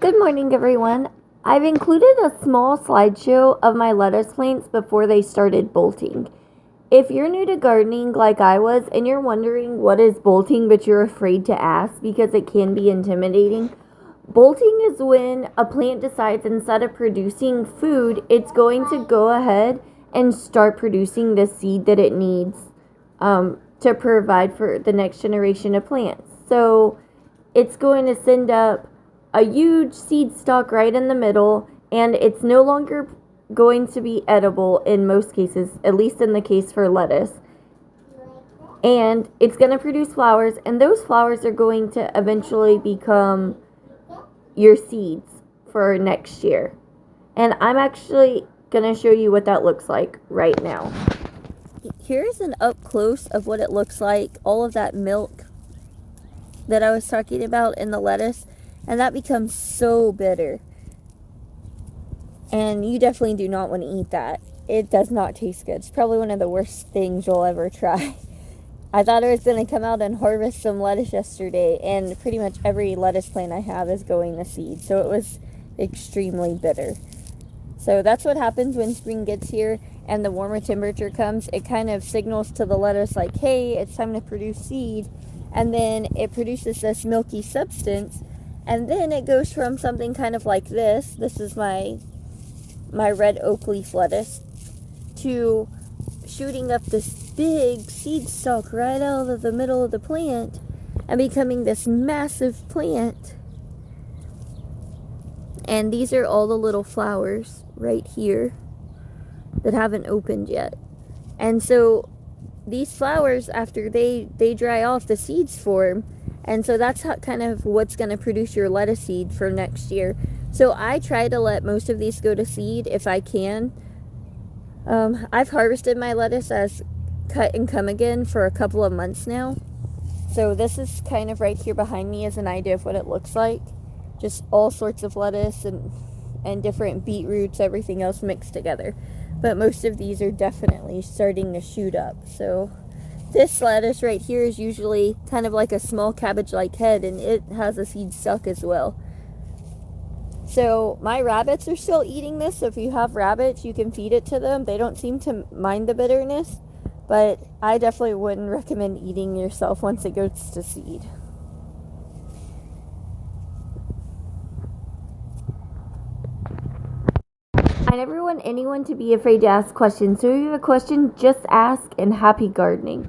Good morning, everyone. I've included a small slideshow of my lettuce plants before they started bolting. If you're new to gardening like I was and you're wondering what is bolting but you're afraid to ask because it can be intimidating, bolting is when a plant decides instead of producing food, it's going to go ahead and start producing the seed that it needs to provide for the next generation of plants. So it's going to send up a huge seed stalk right in the middle, and it's no longer going to be edible in most cases, at least in the case for lettuce. And it's going to produce flowers, and those flowers are going to eventually become your seeds for next year. And I'm actually going to show you what that looks like right now. Here's an up close of what it looks like, all of that milk that I was talking about in the lettuce, and that becomes so bitter. And you definitely do not want to eat that. It does not taste good. It's probably one of the worst things you'll ever try. I thought I was going to come out and harvest some lettuce yesterday, and pretty much every lettuce plant I have is going to seed, so it was extremely bitter. So that's what happens when spring gets here and the warmer temperature comes. It kind of signals to the lettuce like, hey, it's time to produce seed. And then it produces this milky substance. And then it goes from something kind of like this. This is my red oak leaf lettuce. To shooting up this big seed stalk right out of the middle of the plant. And becoming this massive plant. And these are all the little flowers right here that haven't opened yet. And so these flowers, after they dry off, the seeds form. And so that's how, kind of what's going to produce your lettuce seed for next year. So I try to let most of these go to seed if I can. I've harvested my lettuce as cut and come again for a couple of months now. So this is kind of right here behind me is an idea of what it looks like. Just all sorts of lettuce and different beetroots, everything else mixed together. But most of these are definitely starting to shoot up. So this lettuce right here is usually kind of like a small cabbage-like head, and it has a seed stalk as well. So my rabbits are still eating this. So if you have rabbits, you can feed it to them. They don't seem to mind the bitterness, but I definitely wouldn't recommend eating yourself once it goes to seed. I never want anyone to be afraid to ask questions. So if you have a question, just ask, and happy gardening.